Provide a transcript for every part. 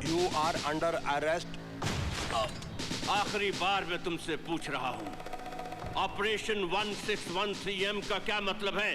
You are under arrest. आखिरी बार मैं तुमसे पूछ रहा हूँ, ऑपरेशन 1613M का क्या मतलब है?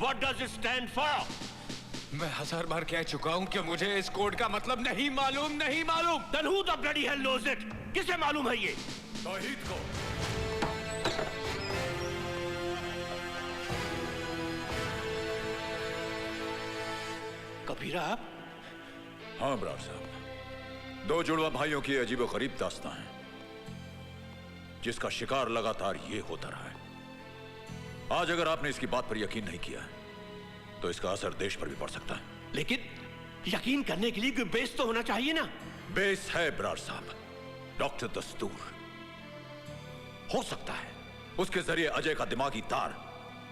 What does it stand for? मैं 1000 बार कह चुका हूँ कि मुझे इस कोड का मतलब नहीं मालूम। Then who the bloody hell knows it? किसे मालूम है ये? तौहीद को। कबीरा? हाँ ब्रार साहब, दो जुड़वा भाइयों की अजीबोगरीब दास्तां है, जिसका शिकार लगातार ये होता रहा है। आज अगर आपने इसकी बात पर यकीन नहीं किया तो इसका असर देश पर भी पड़ सकता है। लेकिन यकीन करने के लिए कोई बेस तो होना चाहिए ना? बेस है ब्रार साहब, डॉक्टर दस्तूर। हो सकता है उसके जरिए अजय का दिमागी तार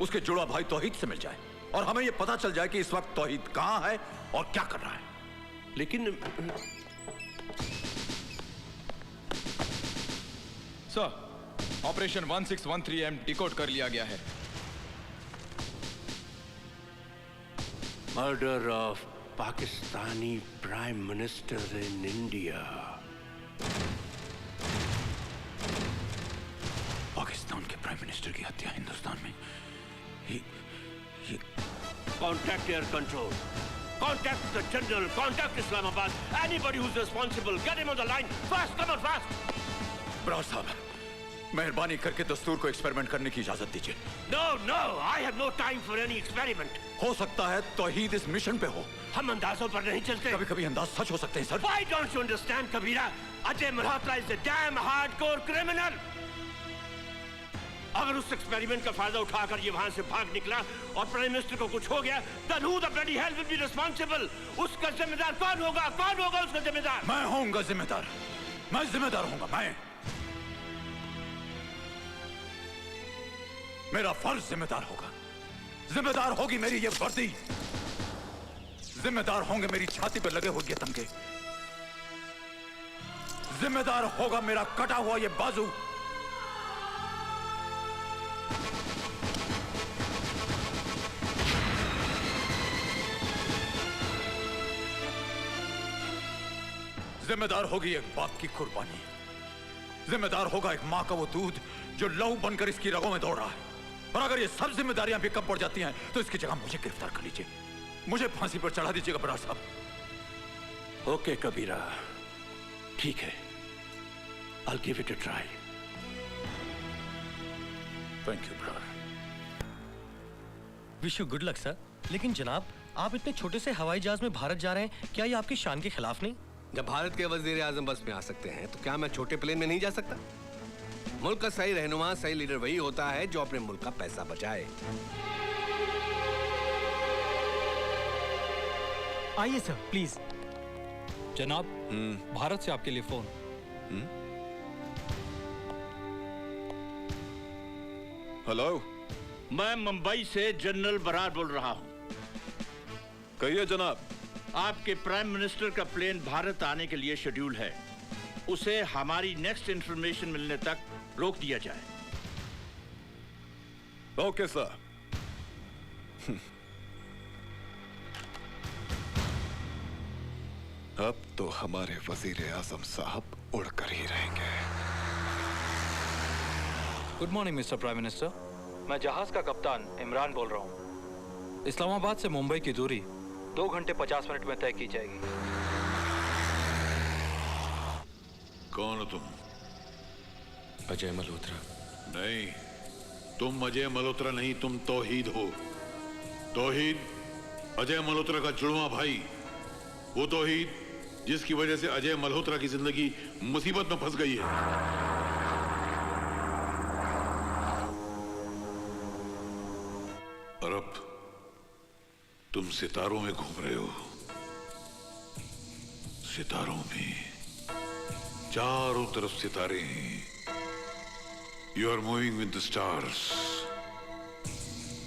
उसके जुड़वा भाई तौहीद से मिल जाए और हमें यह पता चल जाए कि इस वक्त तौहीद कहां है और क्या कर रहा है। लेकिन सर, ऑपरेशन 1613M डिकोड कर लिया गया है। Murder of Pakistani prime minister in India. Pakistan के प्राइम मिनिस्टर की हत्या हिंदुस्तान में। Contact air control. Contact the general. Contact Islamabad. Anybody who's responsible, get him on the line. Fast, come on, fast. Brar साहब, मेहरबानी करके दस्तूर को एक्सपेरिमेंट करने की इजाजत दीजिए। No, no, I have no time for any experiment. हो सकता है तौहीद इस मिशन पे हो। हम अंदाजों पर नहीं चलते। कभी-कभी अंदाज सच हो सकते हैं sir. Why don't you understand, Kabira? Ajay Malhotra is a damn hardcore criminal. अगर उस एक्सपेरिमेंट का फायदा उठाकर ये वहां से भाग निकला और प्राइम मिनिस्टर को कुछ हो गया, then who the bloody hell will be responsible? उसका जिम्मेदार कौन होगा? कौन होगा उसका जिम्मेदार? मैं होऊंगा जिम्मेदार। मैं जिम्मेदार होऊंगा। मैं, मेरा फर्ज जिम्मेदार होगा। जिम्मेदार होगी मेरी ये वर्दी, जिम्मेदार होंगे मेरी छाती पर लगे हुए ये तमगे, जिम्मेदार होगा मेरा कटा हुआ ये बाजू, जिम्मेदार होगी एक बाप की कुर्बानी, जिम्मेदार होगा एक मां का वो दूध जो लहू बनकर इसकी रगों में दौड़ रहा है। और अगर ये सब जिम्मेदारियां भी कम पड़ जाती हैं तो इसकी जगह मुझे गिरफ्तार कर लीजिए, मुझे फांसी पर चढ़ा दीजिएगा ब्रार साहब। ओके कबीरा, ठीक है, I'll give it a try. Thank you Brar. Wish you good luck sir. लेकिन जनाब, आप इतने छोटे से हवाई जहाज में भारत जा रहे हैं, क्या ये आपकी शान के खिलाफ नहीं? जब भारत के वजीर आजम बस में आ सकते हैं तो क्या मैं छोटे प्लेन में नहीं जा सकता? मुल्क का सही रहनुमा, सही लीडर वही होता है जो अपने मुल्क का पैसा बचाए। आइए सर, प्लीज। जनाब, भारत से आपके लिए फोन। हेलो, मैं मुंबई से जनरल बरार बोल रहा हूं। कहिए जनाब। आपके प्राइम मिनिस्टर का प्लेन भारत आने के लिए शेड्यूल है, उसे हमारी नेक्स्ट इंफॉर्मेशन मिलने तक रोक दिया जाए। Okay sir. अब तो हमारे वजीर आजम साहब उड़कर ही रहेंगे। Good morning mister prime minister, मैं जहाज का कप्तान इमरान बोल रहा हूँ। इस्लामाबाद से मुंबई की दूरी 2 घंटे 50 मिनट में तय की जाएगी। कौन हो तुम? अजय मल्होत्रा। नहीं, तुम अजय मल्होत्रा नहीं, तुम तौहीद हो। तौहीद अजय मल्होत्रा का जुड़वा भाई, वो तौहीद जिसकी वजह से अजय मल्होत्रा की जिंदगी मुसीबत में फंस गई है। और अब तुम सितारों में घूम रहे हो, सितारों में, चारों तरफ सितारे हैं। You are moving with the stars.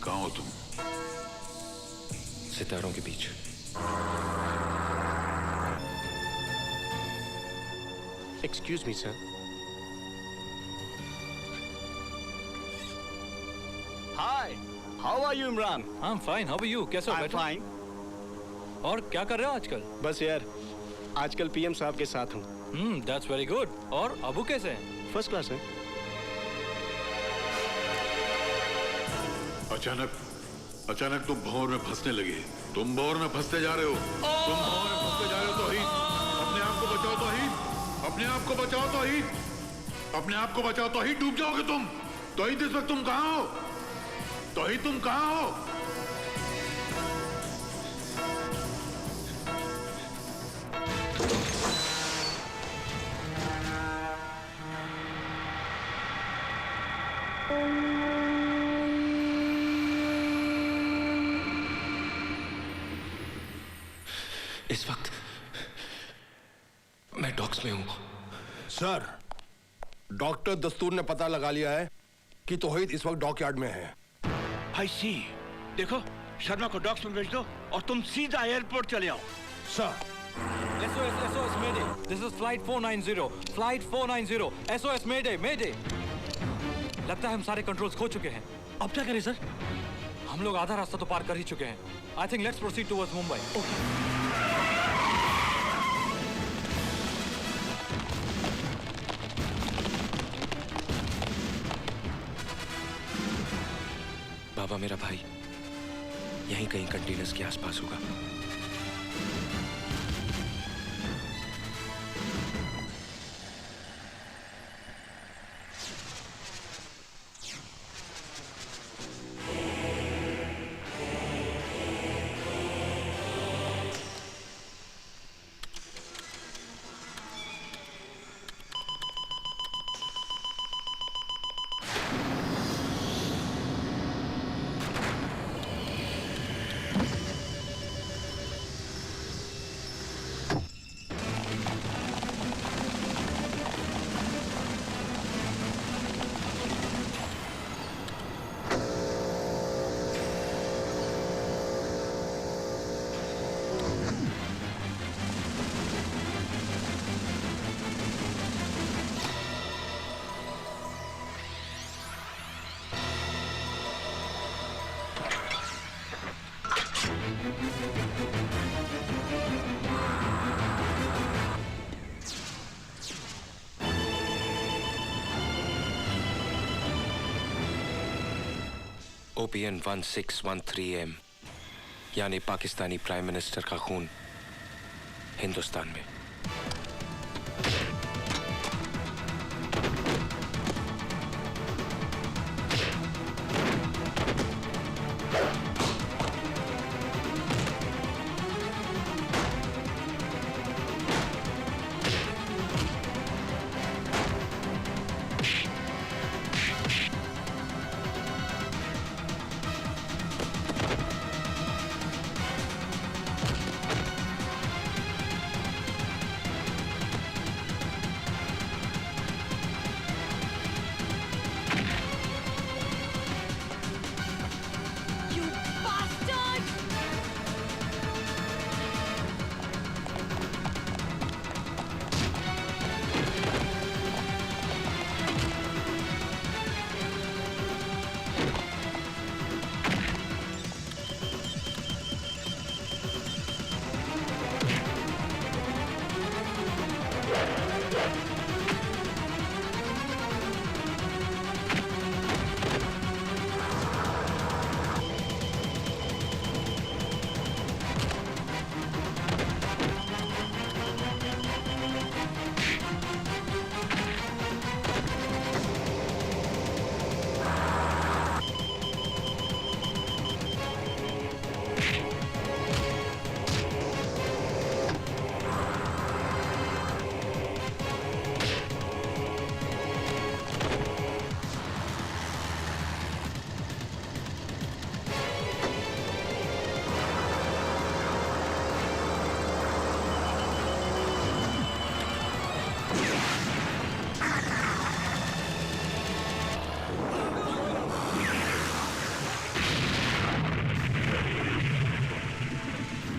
कहां हो तुम? सितारों के बीच। Excuse me sir. Hi, how are you Imran? I am fine, how are you? कैसे हो? आई एम बैठो। फाइन। और क्या कर रहे हो आजकल? बस यार, आजकल पीएम साहब के साथ हूँ। That's very good. और अबू कैसे हैं? फर्स्ट क्लास है। अचानक तुम भंवर में फंसने लगे। तुम भंवर में फंसते जा रहे हो। तुम भंवर में फंसते जा रहे हो तौहीद। अपने आप को बचाओ तौहीद। अपने आप को बचाओ तौहीद। अपने आप को बचाओ तौहीद, डूब जाओगे तुम। तौहीद इस वक्त तुम कहां हो? तौहीद तुम कहां हो? इस वक्त मैं डॉक्स में हूं। सर, डॉक्टर दस्तूर ने पता लगा लिया है कि तौहीद इस वक्त डॉकयार्ड में है। आई सी। देखो, शर्मा को डॉक्स में भेज दो और तुम सीधा एयरपोर्ट चले आओ। Sir. SOS Mayday. This is flight 490. Flight 490. SOS Mayday. Mayday. लगता है हम सारे कंट्रोल्स खो चुके हैं। अब क्या करें सर? हम लोग आधा रास्ता तो पार कर ही चुके हैं। I think let's proceed towards Mumbai. बाबा मेरा भाई यहीं कहीं कंटेनर्स के आसपास होगा। OPN 1613M यानी पाकिस्तानी प्राइम मिनिस्टर का खून हिंदुस्तान में।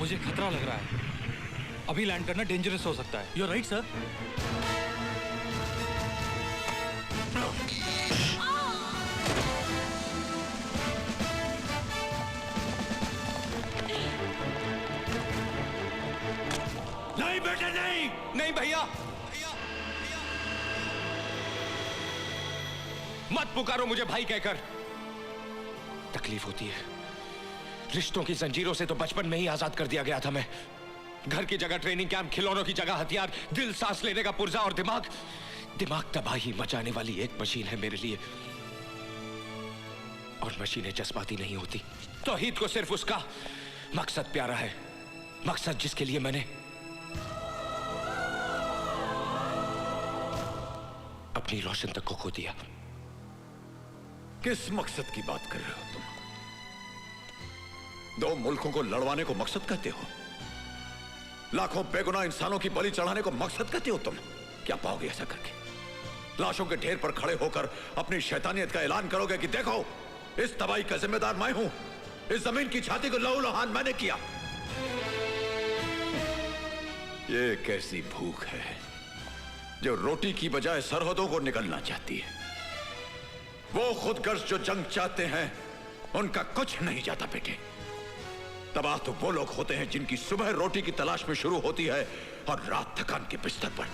मुझे खतरा लग रहा है। अभी लैंड करना डेंजरस हो सकता है। You're right, sir. नहीं बेटे नहीं। नहीं भैया, मत पुकारो मुझे भाई कहकर। तकलीफ होती है। रिश्तों की जंजीरों से तो बचपन में ही आजाद कर दिया गया था मैं। घर की जगह ट्रेनिंग कैंप, खिलौनों की जगह हथियार, दिल सांस लेने का पुर्जा और दिमाग तबाही मचाने वाली एक मशीन है मेरे लिए। और मशीनें जज्बाती नहीं होती। तौहीद को सिर्फ उसका मकसद प्यारा है, मकसद जिसके लिए मैंने अपनी रोशन तक को खो दिया। किस मकसद की बात कर रहे हो तुम? दो मुल्कों को लड़वाने को मकसद कहते हो? लाखों बेगुनाह इंसानों की बलि चढ़ाने को मकसद कहते हो तुम? क्या पाओगे ऐसा करके? लाशों के ढेर पर खड़े होकर अपनी शैतानियत का ऐलान करोगे कि देखो, इस तबाही का जिम्मेदार मैं हूं, इस जमीन की छाती को लहूलुहान मैंने किया। ये कैसी भूख है जो रोटी की बजाय सरहदों को निकलना चाहती है। वो खुदगर्ज जो जंग चाहते हैं उनका कुछ नहीं जाता बेटे। तबाह तो वो लोग होते हैं जिनकी सुबह रोटी की तलाश में शुरू होती है और रात थकान के बिस्तर पर।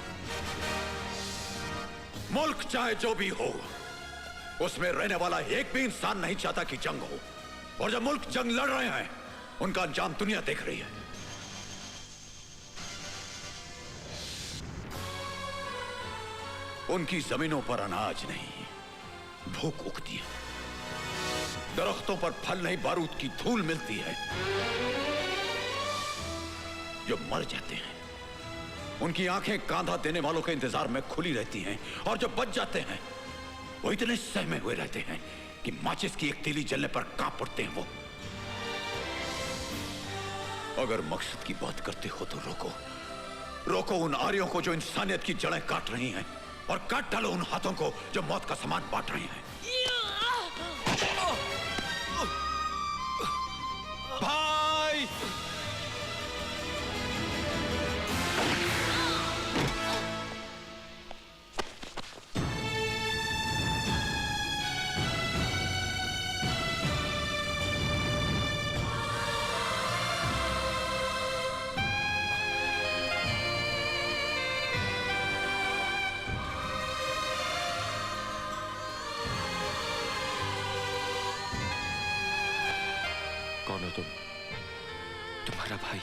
मुल्क चाहे जो भी हो, उसमें रहने वाला एक भी इंसान नहीं चाहता कि जंग हो। और जब मुल्क जंग लड़ रहे हैं, उनका अंजाम दुनिया देख रही है। उनकी जमीनों पर अनाज नहीं, भूख उगती है। दरख्तों पर फल नहीं, बारूद की धूल मिलती है। जो मर जाते हैं उनकी आंखें कांधा देने वालों के इंतजार में खुली रहती हैं, और जो बच जाते हैं वो इतने सहमे हुए रहते हैं कि माचिस की एक तीली जलने पर कांप पड़ते हैं। वो अगर मकसद की बात करते हो तो रोको उन आर्यों को जो इंसानियत की जड़ें काट रही हैं, और काट डालो उन हाथों को जो मौत का सामान बांट रहे हैं। भाई! कौन हो तुम? तुम्हारा भाई।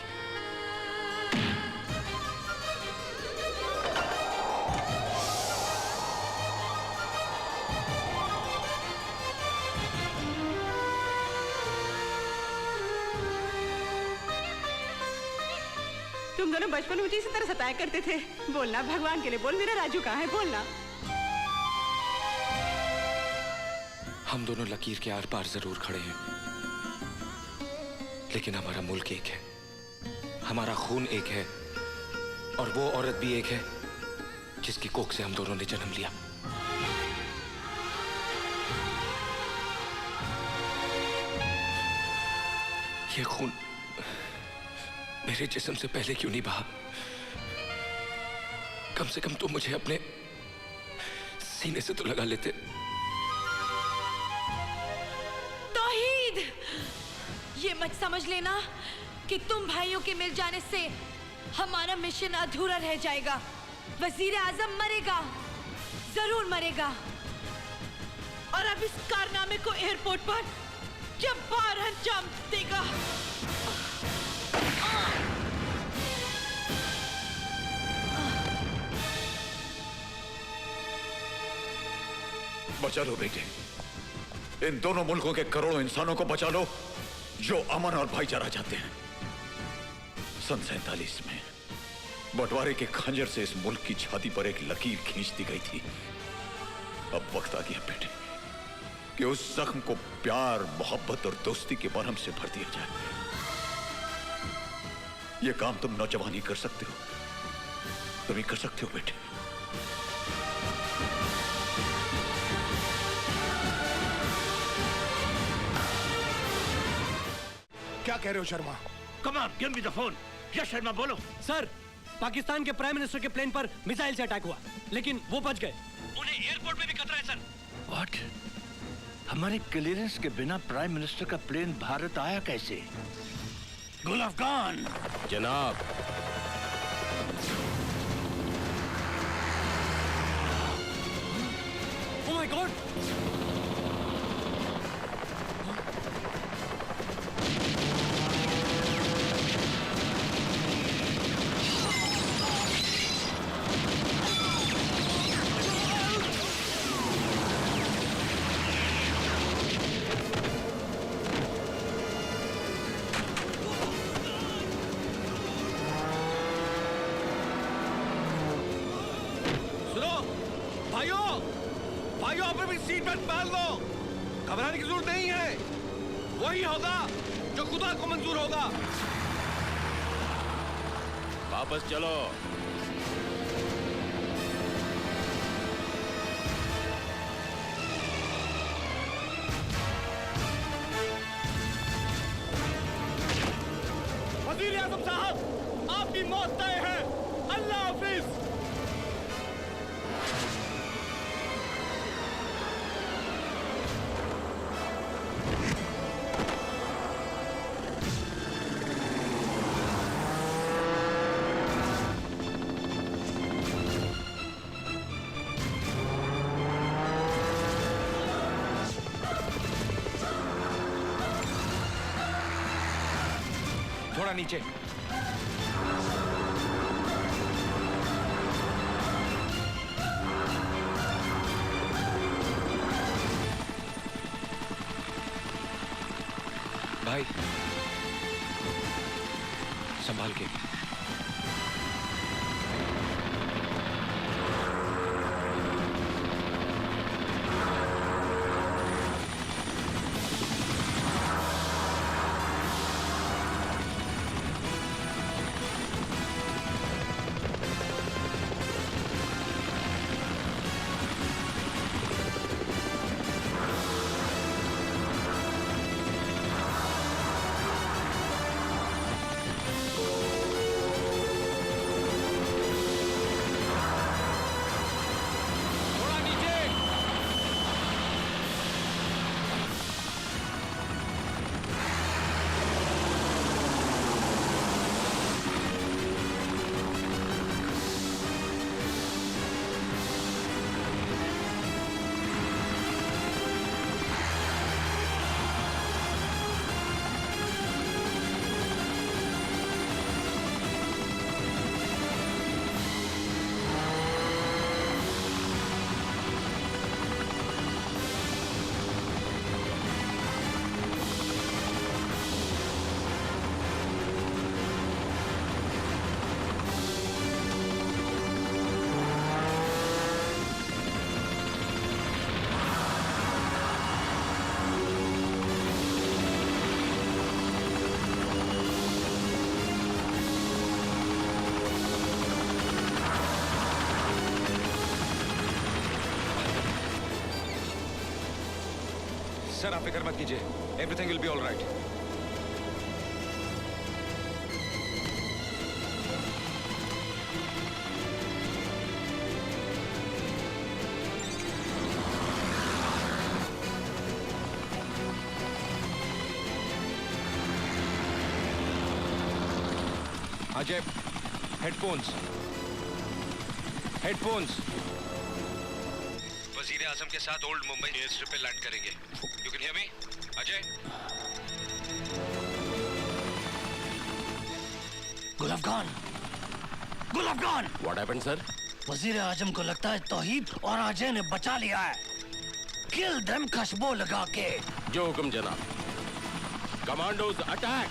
तुम दोनों बचपन में मुझे इसी तरह सताया करते थे। बोलना, भगवान के लिए बोल, मेरा राजू कहाँ है? बोलना। हम दोनों लकीर के आर पार जरूर खड़े हैं, लेकिन हमारा मुल्क एक है, हमारा खून एक है, और वो औरत भी एक है जिसकी कोख से हम दोनों ने जन्म लिया। ये खून मेरे जिस्म से पहले क्यों नहीं बहा? कम से कम तुम मुझे अपने सीने से तो लगा लेते। तौहीद, ये मत समझ लेना कि तुम भाइयों के मिल जाने से हमारा मिशन अधूरा रह जाएगा। वजीर आजम मरेगा, जरूर मरेगा, और अब इस कारनामे को एयरपोर्ट पर जब्बार अंजाम देगा। बचा लो बेटे, इन दोनों मुल्कों के करोड़ों इंसानों को बचा लो जो अमन और भाईचारा चाहते हैं। सन 47 में बंटवारे के खंजर से इस मुल्क की छाती पर एक लकीर खींच दी गई थी। अब वक्त आ गया बेटे कि उस जख्म को प्यार, मोहब्बत और दोस्ती के मरहम से भर दिया जाए। यह काम तुम नौजवान ही कर सकते हो, तुम ही कर सकते हो बेटे। क्या कह रहे हो Sharma? Come on, give me the phone. Yes Sharma बोलो। सर, पाकिस्तान के प्राइम मिनिस्टर के प्लेन पर मिसाइल से अटैक हुआ, लेकिन वो बच गए। उन्हें एयरपोर्ट में भी खतरा है सर। व्हाट? हमारे क्लियरेंस के बिना प्राइम मिनिस्टर का प्लेन भारत आया कैसे? गुल अफगान। जनाब, माय गॉड! भाइयों अपने भी सीट बेल्ट पहन लो। घबराने की जरूरत नहीं है, वही होगा जो खुदा को मंजूर होगा। वापस चलो। वजीर आजम साहब, आपकी मौत तय है। अल्लाह हाफिज। थोड़ा नीचे। भाई संभाल के। सर आप फिक्र मत कीजिए, everything will be all right. Ajay, headphones. वजीर आजम के साथ ओल्ड मुंबई एयर स्ट्रिप पे लैंड करेंगे। You can hear me Ajay? गुल अफगान, व्हाट हैपेंड सर? वजीर आजम को लगता है तौहीद और अजय ने बचा लिया है। किल देम खुशबू लगा के। जो हुक्म जनाब। Commandos attack.